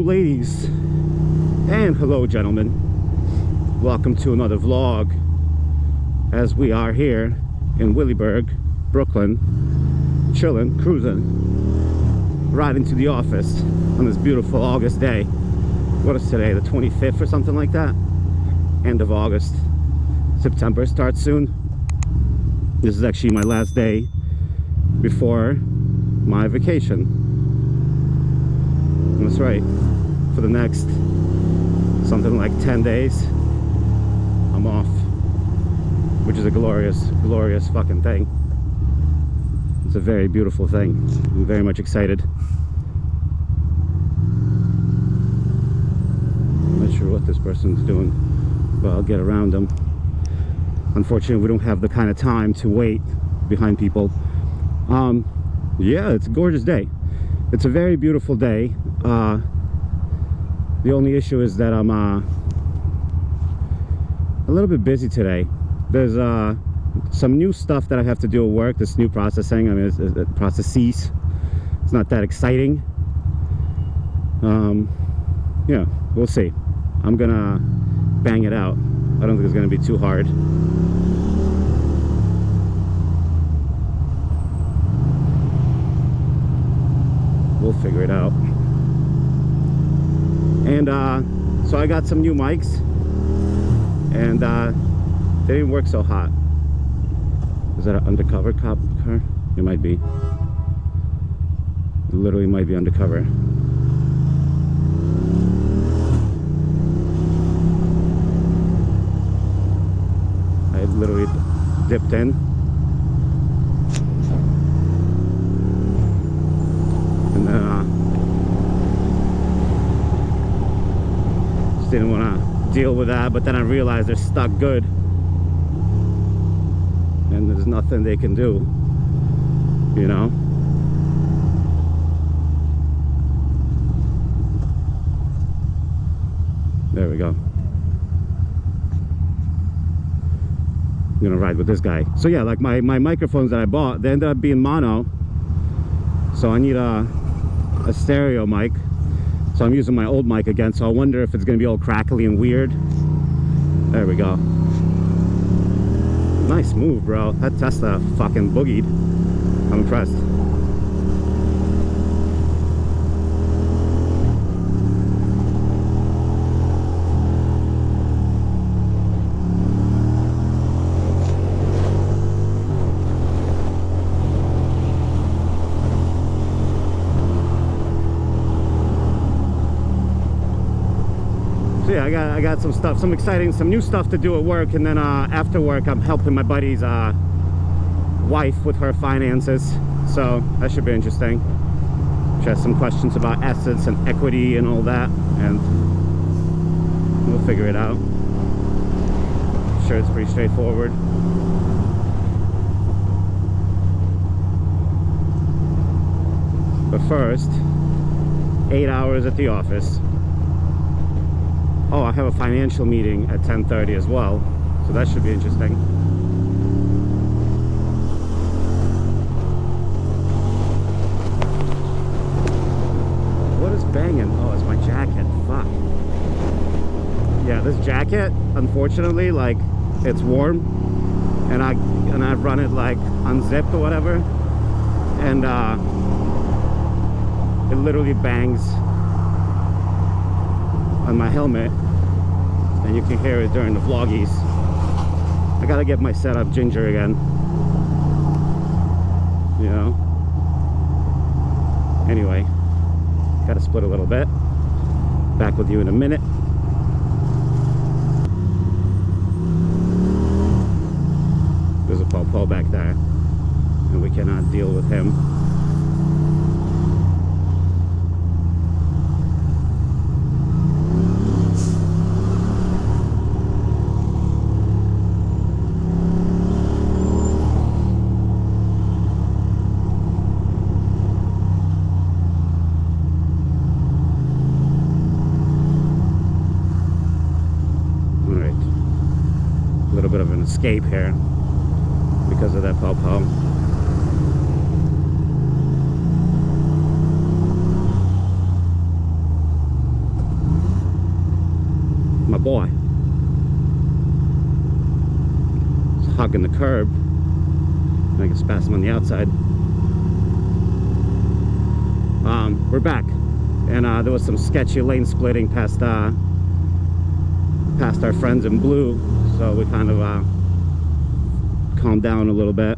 ladies, and hello gentlemen. Welcome to another vlog as we are here in Williamsburg, Brooklyn, chilling, cruising, riding to the office on this beautiful August day. What is today, the 25th or something like that? End of August. September starts soon. This is actually my last day before my vacation. That's right. For the next something like 10 days, I'm off, which is a glorious, glorious fucking thing. It's a very beautiful thing. I'm very much excited. I'm not sure what this person's doing, but I'll get around them. Unfortunately, we don't have the kind of time to wait behind people. Yeah, it's a gorgeous day. It's a very beautiful day. The only issue is that I'm a little bit busy today. There's some new stuff that I have to do at work. This new processing, I mean, it's processes. It's not that exciting. Yeah, we'll see. I'm gonna bang it out. I don't think it's gonna be too hard. We'll figure it out. And so I got some new mics, and they didn't work so hot. Is that an undercover cop car? It might be. It literally might be undercover. I literally dipped in. And then just didn't want to deal with that, but then I realized they're stuck good and there's nothing they can do, you know. There we go. I'm gonna ride with this guy. So yeah, like my microphones that I bought, they ended up being mono, so I need a stereo mic. So I'm using my old mic again, so I wonder if it's gonna be all crackly and weird. There we go. Nice move, bro. That Tesla fucking boogied. I'm impressed. So yeah, I got some stuff, some new stuff to do at work, and then after work I'm helping my buddy's wife with her finances, so that should be interesting. She has some questions about assets and equity and all that, and we'll figure it out. I'm sure it's pretty straightforward. But first, 8 hours at the office. Oh, I have a financial meeting at 10:30 as well, so that should be interesting. What is banging? Oh, it's my jacket. Fuck. Yeah, this jacket, unfortunately, like, it's warm, and I've run it like unzipped or whatever, and it literally bangs on my helmet, and you can hear it during the vloggies. I gotta get my setup ginger again, you know. Anyway, gotta split a little bit. Back with you in a minute. There's a po back there, and we cannot deal with him. Bit of an escape here because of that po-po. boy. It's hugging the curb. I can spasm on the outside. We're back, and there was some sketchy lane splitting past our friends in blue, so we kind of calmed down a little bit.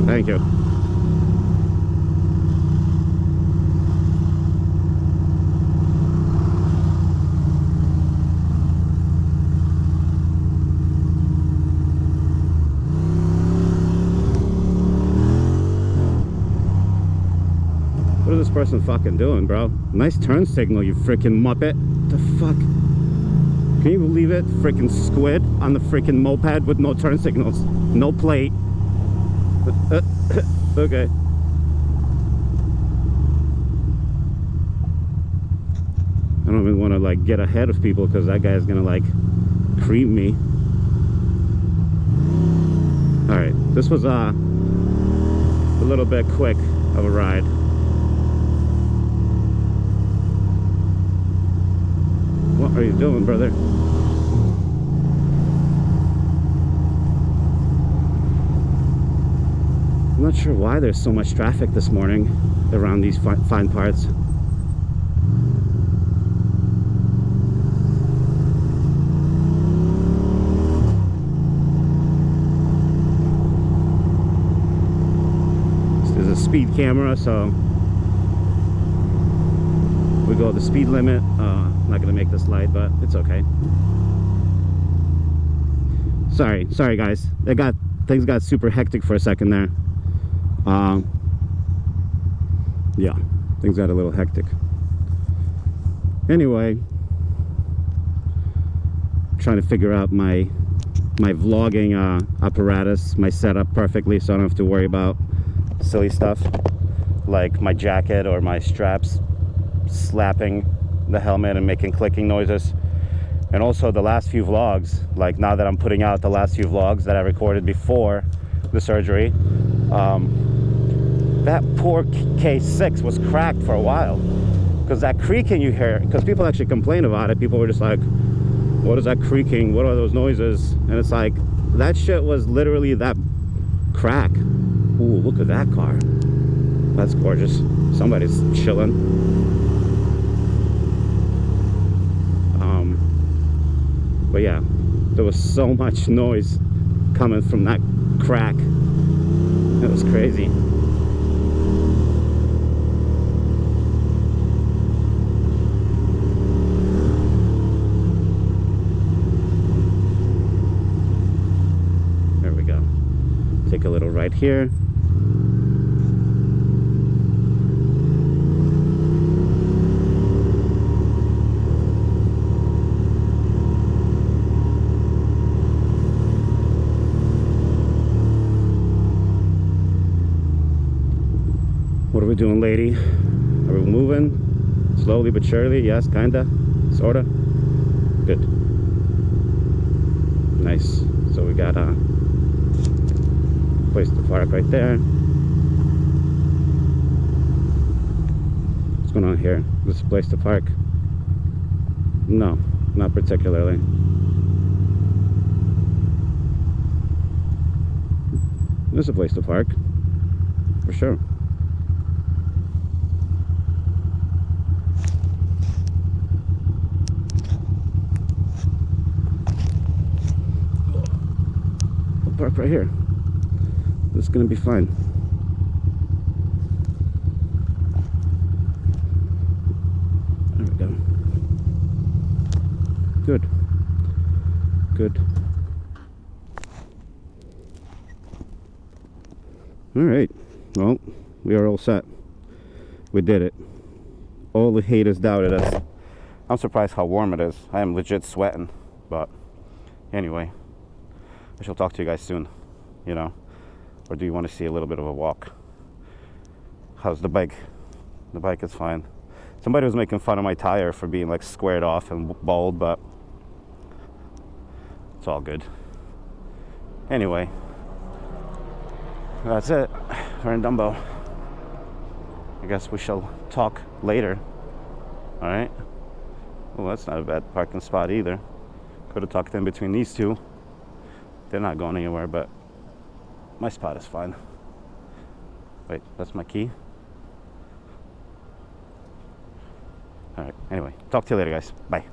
Thank you. What is this person fucking doing, bro? Nice turn signal, you freaking muppet. What the fuck? Can you believe it? Freaking squid on the freaking moped with no turn signals. No plate. Okay. I don't even want to like get ahead of people because that guy's gonna like cream me. Alright, this was a little bit quick of a ride. What are you doing, brother? I'm not sure why there's so much traffic this morning around these fine parts. There's a speed camera, so we go the speed limit. I'm not gonna make this light, but it's okay. Sorry guys. Things got super hectic for a second there. Yeah, things got a little hectic. Anyway, trying to figure out my vlogging apparatus, my setup perfectly, so I don't have to worry about silly stuff like my jacket or my straps slapping the helmet and making clicking noises. And also the last few vlogs, like now that I'm putting out the last few vlogs that I recorded before the surgery, that poor K6 was cracked for a while because that creaking you hear, because people actually complain about it. People were just like, what is that creaking? What are those noises? And it's like, that shit was literally that crack. Ooh, look at that car. That's gorgeous. Somebody's chilling. But yeah, there was so much noise coming from that crack. It was crazy. There we go. Take a little right here. What are we doing, lady? Are we moving? Slowly but surely? Yes, kinda? Sorta? Good. Nice. So we got a place to park right there. What's going on here? This is a place to park? No, not particularly. This is a place to park. For sure. Park right here. This is gonna be fine. There we go. Good. Good. All right. Well, we are all set. We did it. All the haters doubted us. I'm surprised how warm it is. I am legit sweating. But anyway. I shall talk to you guys soon, you know, or do you want to see a little bit of a walk? How's the bike? The bike is fine. Somebody was making fun of my tire for being like squared off and bald, but it's all good. Anyway, that's it. We're in Dumbo. I guess we shall talk later. All right. Oh, that's not a bad parking spot either. Could have tucked in between these two. They're not going anywhere, but my spot is fine. Wait, that's my key? Alright, anyway, talk to you later, guys. Bye.